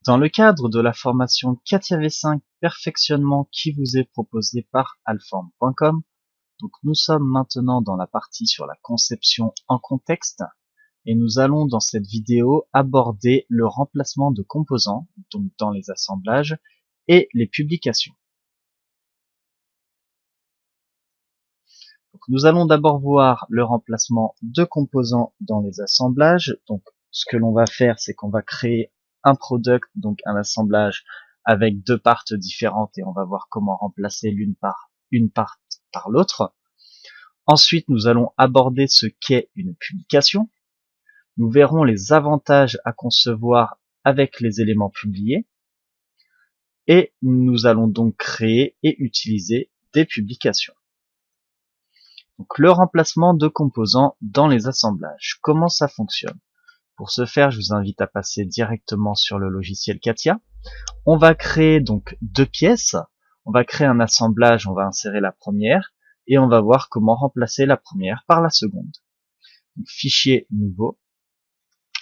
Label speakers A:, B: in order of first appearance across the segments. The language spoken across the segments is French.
A: Dans le cadre de la formation CATIA V5 perfectionnement qui vous est proposée par Alform.com, donc nous sommes maintenant dans la partie sur la conception en contexte et nous allons dans cette vidéo aborder le remplacement de composants, donc dans les assemblages et les publications. Donc nous allons d'abord voir le remplacement de composants dans les assemblages. Donc ce que l'on va faire, c'est qu'on va créer un product, donc un assemblage avec deux parts différentes et on va voir comment remplacer une part par l'autre. Ensuite, nous allons aborder ce qu'est une publication. Nous verrons les avantages à concevoir avec les éléments publiés. Et nous allons donc créer et utiliser des publications. Donc le remplacement de composants dans les assemblages. Comment ça fonctionne? Pour ce faire, je vous invite à passer directement sur le logiciel CATIA. On va créer donc deux pièces. On va créer un assemblage, on va insérer la première et on va voir comment remplacer la première par la seconde. Donc, fichier nouveau.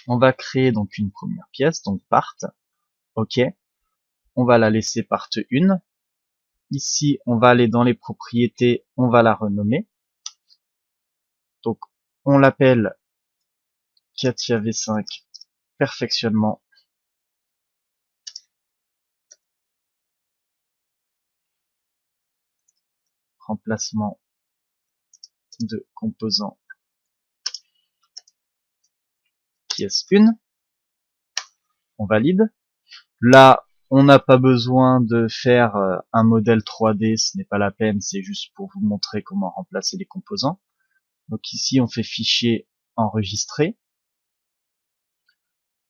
A: On va créer donc une première pièce, donc part. OK. On va la laisser part 1. Ici, on va aller dans les propriétés, on va la renommer. Donc, on l'appelle CATIA V5 perfectionnement. Remplacement de composants pièce 1. On valide. Là, on n'a pas besoin de faire un modèle 3D, ce n'est pas la peine, c'est juste pour vous montrer comment remplacer les composants. Donc ici, on fait fichier enregistré.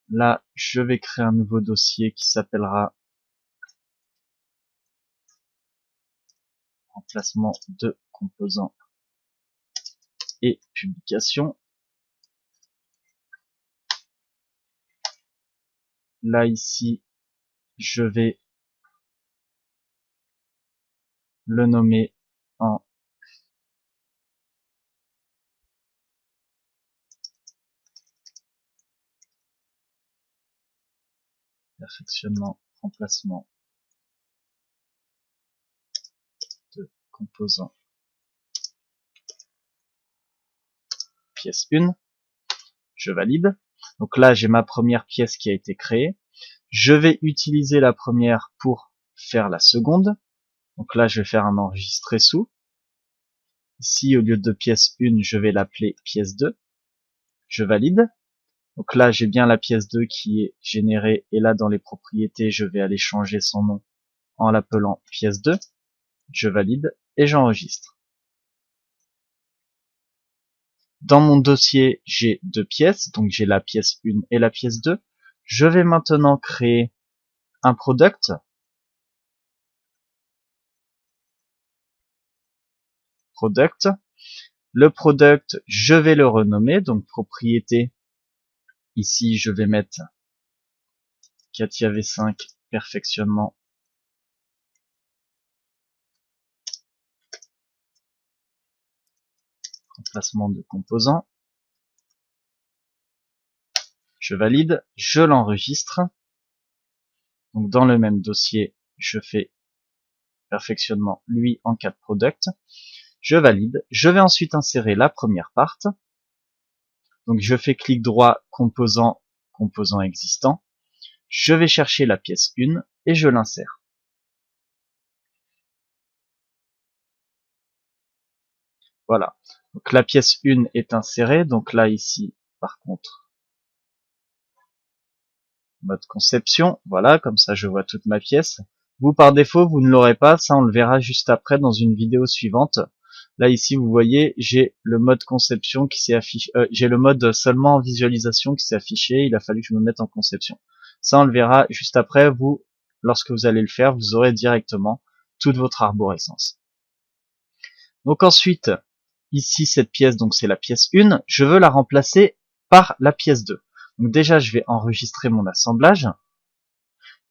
A: Là, je vais créer un nouveau dossier qui s'appellera remplacement de composants et publication. Là, ici, je vais le nommer en perfectionnement, remplacement de composants pièce 1. Je valide. Donc là, j'ai ma première pièce qui a été créée. Je vais utiliser la première pour faire la seconde. Donc là, je vais faire un enregistré sous. Ici, au lieu de pièce 1, je vais l'appeler pièce 2. Je valide. Donc là, j'ai bien la pièce 2 qui est générée. Et là, dans les propriétés, je vais aller changer son nom en l'appelant pièce 2. Je valide et j'enregistre. Dans mon dossier, j'ai deux pièces. Donc j'ai la pièce 1 et la pièce 2. Je vais maintenant créer un product. Le product, je vais le renommer, donc propriété. Ici, je vais mettre CATIA V5 perfectionnement. Remplacement de composants. Je valide, je l'enregistre. Donc dans le même dossier, je fais perfectionnement lui en 4 product. Je valide. Je vais ensuite insérer la première part. Donc je fais clic droit, composant existant. Je vais chercher la pièce 1 et je l'insère. Voilà. Donc la pièce 1 est insérée. Donc là ici, par contre, mode conception. Voilà, comme ça je vois toute ma pièce. Vous par défaut, vous ne l'aurez pas. Ça, on le verra juste après dans une vidéo suivante. Là ici, vous voyez, j'ai le mode conception qui s'est affiché. J'ai le mode seulement en visualisation qui s'est affiché. Il a fallu que je me mette en conception. Ça, on le verra juste après. Vous, lorsque vous allez le faire, vous aurez directement toute votre arborescence. Donc ensuite, ici cette pièce, donc c'est la pièce 1. Je veux la remplacer par la pièce 2. Donc déjà, je vais enregistrer mon assemblage.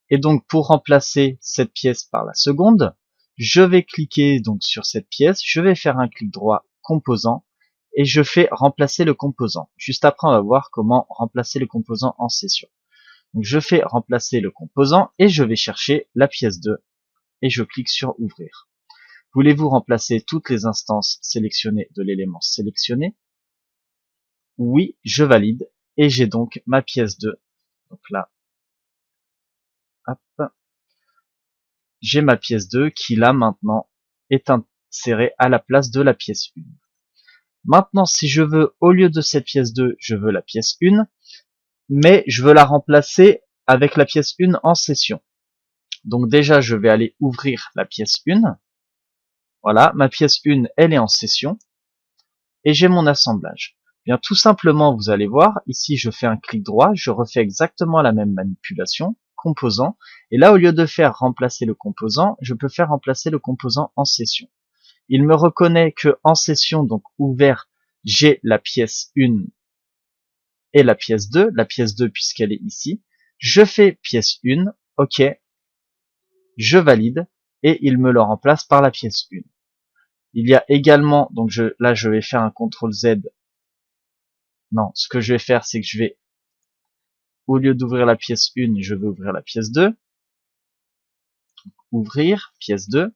A: Et donc pour remplacer cette pièce par la seconde, je vais cliquer donc sur cette pièce, je vais faire un clic droit composant et je fais remplacer le composant. Juste après, on va voir comment remplacer le composant en session. Donc je fais remplacer le composant et je vais chercher la pièce 2 et je clique sur ouvrir. Voulez-vous remplacer toutes les instances sélectionnées de l'élément sélectionné? Oui, je valide et j'ai donc ma pièce 2. Donc là, hop, j'ai ma pièce 2 qui là maintenant est insérée à la place de la pièce 1. Maintenant, si je veux, au lieu de cette pièce 2, je veux la pièce 1, mais je veux la remplacer avec la pièce 1 en session. Donc déjà, je vais aller ouvrir la pièce 1. Voilà, ma pièce 1, elle est en session. Et j'ai mon assemblage. Bien, tout simplement, vous allez voir, ici, je fais un clic droit, je refais exactement la même manipulation, composant. Et là, au lieu de faire remplacer le composant, je peux faire remplacer le composant en session. Il me reconnaît que en session, donc ouvert, j'ai la pièce 1 et la pièce 2 puisqu'elle est ici. Je fais pièce 1, OK, je valide, et il me le remplace par la pièce 1. Il y a également, donc là je vais faire un CTRL Z. Non, ce que je vais faire, c'est que je vais, au lieu d'ouvrir la pièce 1, je vais ouvrir la pièce 2. Ouvrir, pièce 2.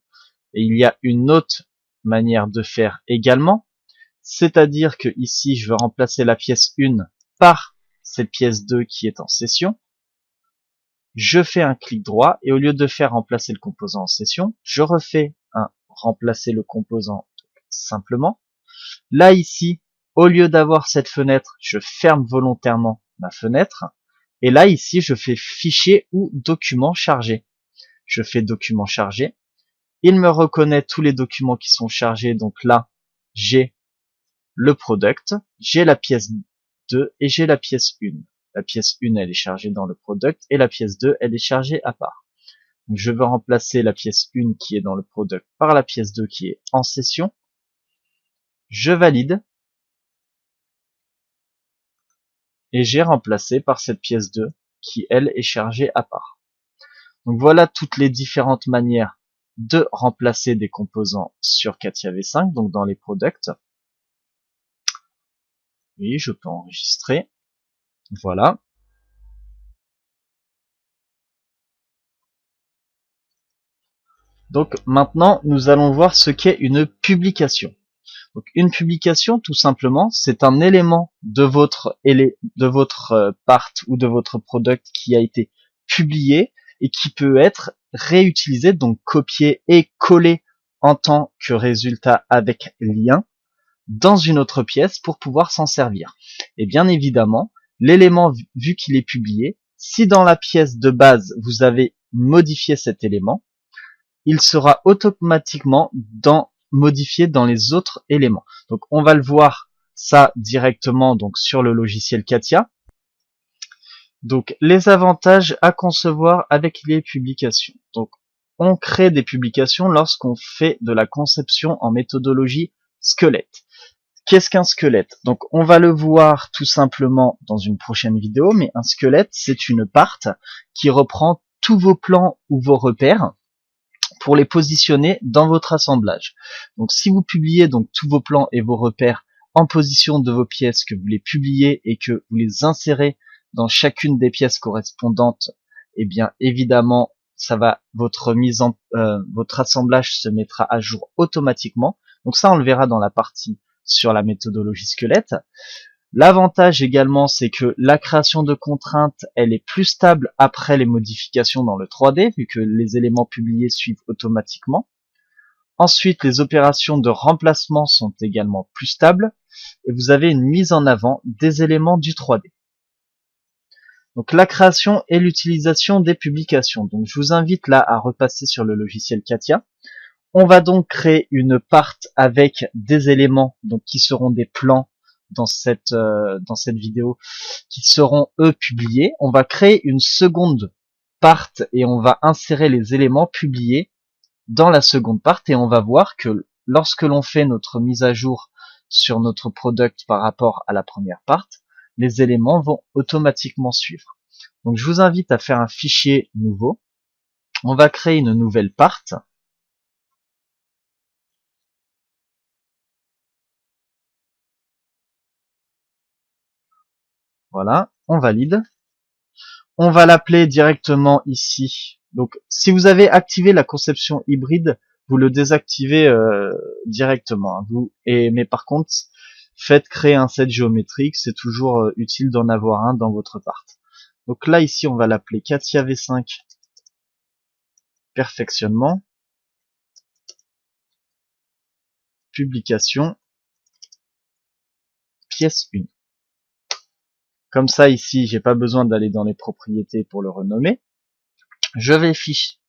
A: Et il y a une autre manière de faire également. C'est-à-dire que ici, je veux remplacer la pièce 1 par cette pièce 2 qui est en session. Je fais un clic droit et au lieu de faire remplacer le composant en session, je refais un remplacer le composant simplement. Là, ici, au lieu d'avoir cette fenêtre, je ferme volontairement ma fenêtre. Et là, ici, je fais fichier ou document chargé. Je fais document chargé. Il me reconnaît tous les documents qui sont chargés. Donc là, j'ai le product, j'ai la pièce 2 et j'ai la pièce 1. La pièce 1, elle est chargée dans le product et la pièce 2, elle est chargée à part. Donc je veux remplacer la pièce 1 qui est dans le product par la pièce 2 qui est en session. Je valide. Et j'ai remplacé par cette pièce 2 qui, elle, est chargée à part. Donc voilà toutes les différentes manières de remplacer des composants sur CATIA V5, donc dans les products. Oui, je peux enregistrer. Voilà. Donc maintenant, nous allons voir ce qu'est une publication. Donc une publication, tout simplement, c'est un élément de votre part ou de votre product qui a été publié et qui peut être réutilisé, donc copié et collé en tant que résultat avec lien dans une autre pièce pour pouvoir s'en servir. Et bien évidemment, l'élément vu qu'il est publié, si dans la pièce de base vous avez modifié cet élément, il sera automatiquement modifié dans les autres éléments. Donc on va le voir ça directement donc sur le logiciel CATIA. Donc les avantages à concevoir avec les publications. Donc on crée des publications lorsqu'on fait de la conception en méthodologie squelette. Qu'est-ce qu'un squelette? Donc on va le voir tout simplement dans une prochaine vidéo, mais un squelette c'est une part qui reprend tous vos plans ou vos repères pour les positionner dans votre assemblage. Donc si vous publiez donc tous vos plans et vos repères en position de vos pièces, que vous les publiez et que vous les insérez dans chacune des pièces correspondantes, eh bien évidemment ça va votre assemblage se mettra à jour automatiquement. Donc ça on le verra dans la partie sur la méthodologie squelette. L'avantage également, c'est que la création de contraintes, elle est plus stable après les modifications dans le 3D, vu que les éléments publiés suivent automatiquement. Ensuite, les opérations de remplacement sont également plus stables, et vous avez une mise en avant des éléments du 3D. Donc la création et l'utilisation des publications. Donc je vous invite là à repasser sur le logiciel CATIA. On va donc créer une part avec des éléments donc qui seront des plans dans cette vidéo qui seront eux publiés. On va créer une seconde part et on va insérer les éléments publiés dans la seconde part et on va voir que lorsque l'on fait notre mise à jour sur notre product par rapport à la première part, les éléments vont automatiquement suivre. Donc je vous invite à faire un fichier nouveau. On va créer une nouvelle part. Voilà, on valide. on va l'appeler directement ici. Donc, si vous avez activé la conception hybride, vous le désactivez directement. Mais par contre, faites créer un set géométrique. C'est toujours utile d'en avoir un dans votre part. Donc là, ici, on va l'appeler Katia V5 perfectionnement, publication, pièce 1. Comme ça, ici, j'ai pas besoin d'aller dans les propriétés pour le renommer. Je vais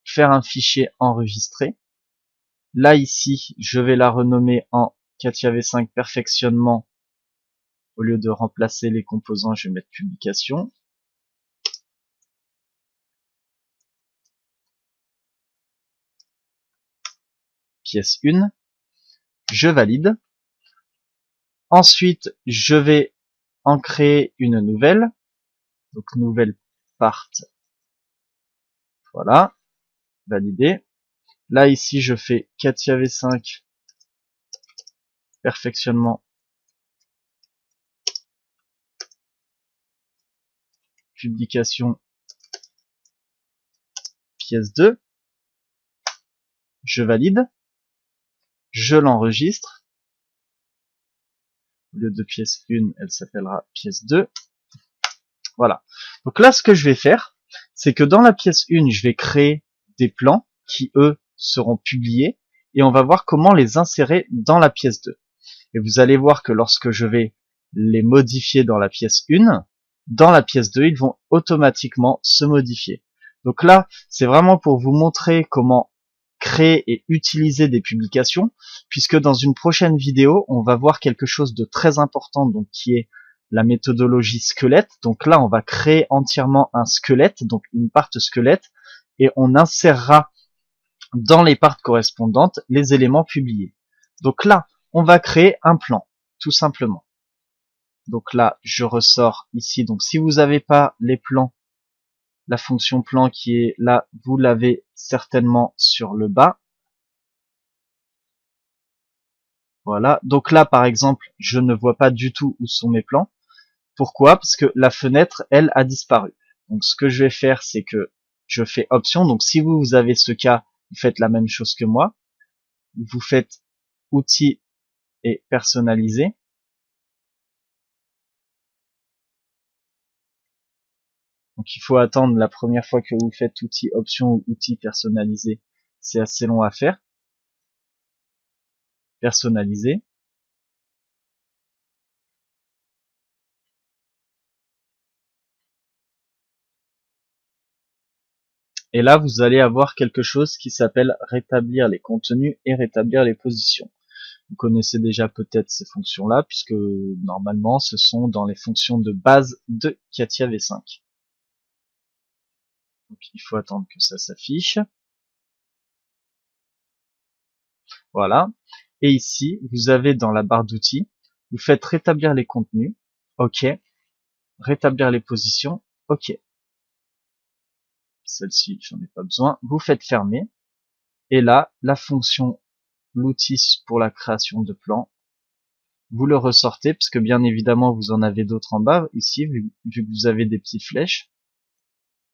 A: faire un fichier enregistré. Là, ici, je vais la renommer en Katia V5 perfectionnement. Au lieu de remplacer les composants, je vais mettre publication. Pièce 1. Je valide. Ensuite, je vais en créer une nouvelle. Donc, nouvelle part. Voilà. Validé. Là, ici, je fais Katia V5 perfectionnement, publication, pièce 2. Je valide. Je l'enregistre. Au lieu de pièce 1, elle s'appellera pièce 2. Voilà. Donc là, ce que je vais faire, c'est que dans la pièce 1, je vais créer des plans qui, eux, seront publiés et on va voir comment les insérer dans la pièce 2. Et vous allez voir que lorsque je vais les modifier dans la pièce 1, dans la pièce 2, ils vont automatiquement se modifier. Donc là, c'est vraiment pour vous montrer comment créer et utiliser des publications, puisque dans une prochaine vidéo, on va voir quelque chose de très important, donc qui est la méthodologie squelette. Donc là, on va créer entièrement un squelette, donc une part squelette, et on insérera dans les parts correspondantes les éléments publiés. Donc là, on va créer un plan, tout simplement. Donc là, je ressors ici. Donc si vous n'avez pas les plans, la fonction plan qui est là, vous l'avez certainement sur le bas. Voilà. Donc là, par exemple, je ne vois pas du tout où sont mes plans. Pourquoi? Parce que la fenêtre, elle, a disparu. Donc ce que je vais faire, c'est que je fais option. Donc si vous avez ce cas, vous faites la même chose que moi. Vous faites outils et personnaliser. Donc il faut attendre la première fois que vous faites outils option ou outils personnalisé. C'est assez long à faire. Personnaliser. Et là, vous allez avoir quelque chose qui s'appelle rétablir les contenus et rétablir les positions. Vous connaissez déjà peut-être ces fonctions-là, puisque normalement, ce sont dans les fonctions de base de Katia V5. Donc il faut attendre que ça s'affiche. Voilà. Et ici, vous avez dans la barre d'outils, vous faites rétablir les contenus. OK. Rétablir les positions. OK. Celle-ci, j'en ai pas besoin. Vous faites fermer. Et là, la fonction, l'outil pour la création de plans, vous le ressortez, parce que bien évidemment, vous en avez d'autres en bas, ici, vu que vous avez des petites flèches,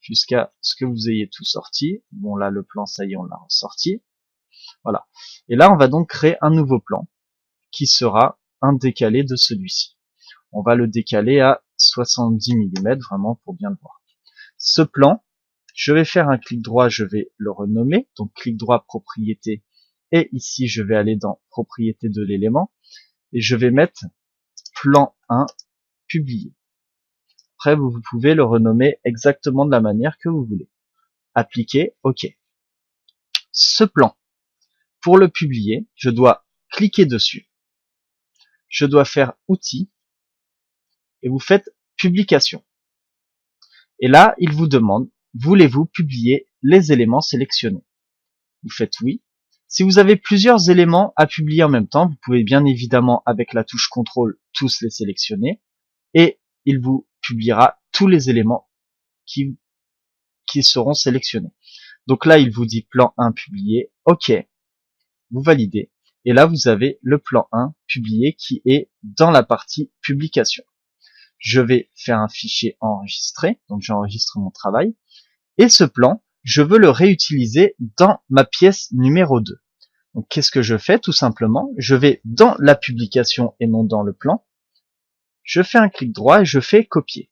A: jusqu'à ce que vous ayez tout sorti. Bon, là, le plan, ça y est, on l'a ressorti. Voilà. Et là, on va donc créer un nouveau plan, qui sera un décalé de celui-ci. On va le décaler à 70 mm, vraiment, pour bien le voir. Ce plan, je vais faire un clic droit, je vais le renommer, donc clic droit propriété, et ici je vais aller dans propriété de l'élément, et je vais mettre plan 1 publié. Après vous pouvez le renommer exactement de la manière que vous voulez. Appliquer, OK. Ce plan, pour le publier, je dois cliquer dessus, je dois faire outils, et vous faites publication. Et là, il vous demande, voulez-vous publier les éléments sélectionnés? Vous faites oui. Si vous avez plusieurs éléments à publier en même temps, vous pouvez bien évidemment, avec la touche CTRL, tous les sélectionner. Et il vous publiera tous les éléments qui seront sélectionnés. Donc là, il vous dit plan 1 publié. OK. Vous validez. Et là, vous avez le plan 1 publié qui est dans la partie publication. je vais faire un fichier enregistré, donc j'enregistre mon travail, et ce plan, je veux le réutiliser dans ma pièce numéro 2. Donc qu'est-ce que je fais? Tout simplement, je vais dans la publication et non dans le plan, je fais un clic droit et je fais copier.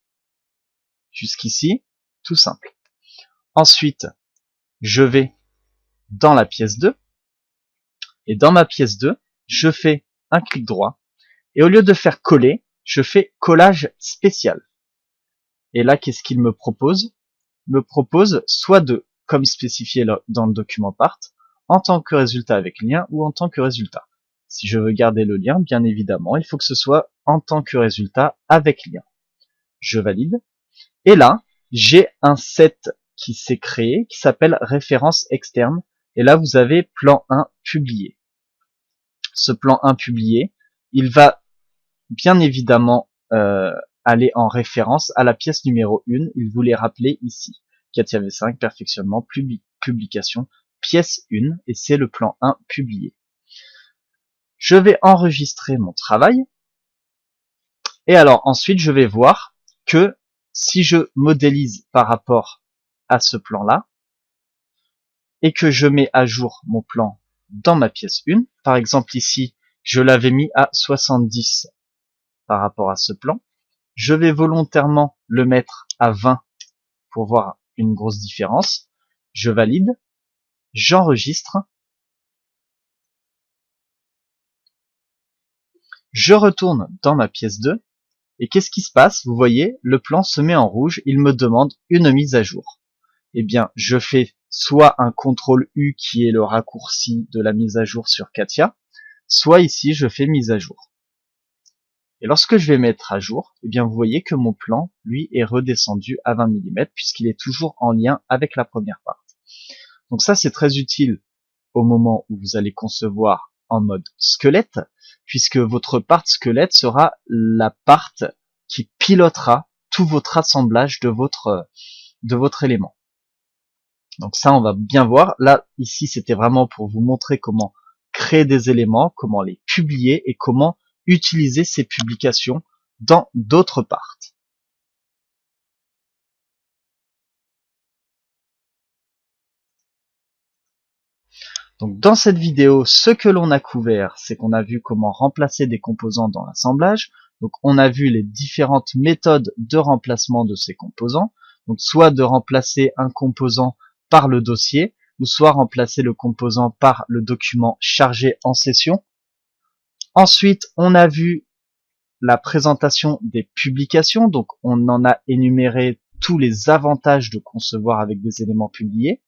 A: Jusqu'ici, tout simple. Ensuite, je vais dans la pièce 2, et dans ma pièce 2, je fais un clic droit, et au lieu de faire coller, je fais collage spécial. Et là, qu'est-ce qu'il me propose? Il me propose soit de, comme spécifié dans le document part, en tant que résultat avec lien ou en tant que résultat. Si je veux garder le lien, bien évidemment, il faut que ce soit en tant que résultat avec lien. Je valide. Et là, j'ai un set qui s'est créé, qui s'appelle référence externe. Et là, vous avez plan 1 publié. Ce plan 1 publié, il va bien évidemment aller en référence à la pièce numéro 1. Il voulait rappeler ici. Katia V5, perfectionnement, publication, pièce 1, et c'est le plan 1 publié. Je vais enregistrer mon travail. Et alors ensuite, je vais voir que si je modélise par rapport à ce plan-là, et que je mets à jour mon plan dans ma pièce 1, par exemple ici, je l'avais mis à 70 par rapport à ce plan, je vais volontairement le mettre à 20 pour voir une grosse différence. Je valide, j'enregistre, je retourne dans ma pièce 2, et qu'est-ce qui se passe? Vous voyez, le plan se met en rouge, il me demande une mise à jour. Eh bien, je fais soit un CTRL U qui est le raccourci de la mise à jour sur Katia, soit ici je fais mise à jour. Et lorsque je vais mettre à jour, eh bien vous voyez que mon plan, lui, est redescendu à 20 mm puisqu'il est toujours en lien avec la première part. Donc ça, c'est très utile au moment où vous allez concevoir en mode squelette, puisque votre part squelette sera la part qui pilotera tout votre assemblage de votre élément. Donc ça, on va bien voir. Là, ici, c'était vraiment pour vous montrer comment créer des éléments, comment les publier et comment utiliser ces publications dans d'autres parts. Donc dans cette vidéo, ce que l'on a couvert, c'est qu'on a vu comment remplacer des composants dans l'assemblage. Donc on a vu les différentes méthodes de remplacement de ces composants. Donc soit de remplacer un composant par le dossier, ou soit remplacer le composant par le document chargé en session. Ensuite, on a vu la présentation des publications. Donc on en a énuméré tous les avantages de concevoir avec des éléments publiés.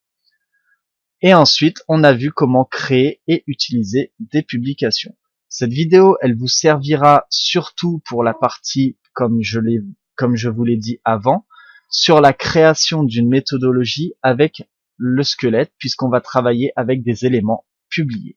A: Et ensuite, on a vu comment créer et utiliser des publications. Cette vidéo, elle vous servira surtout pour la partie, comme je vous l'ai dit avant, sur la création d'une méthodologie avec le squelette, puisqu'on va travailler avec des éléments publiés.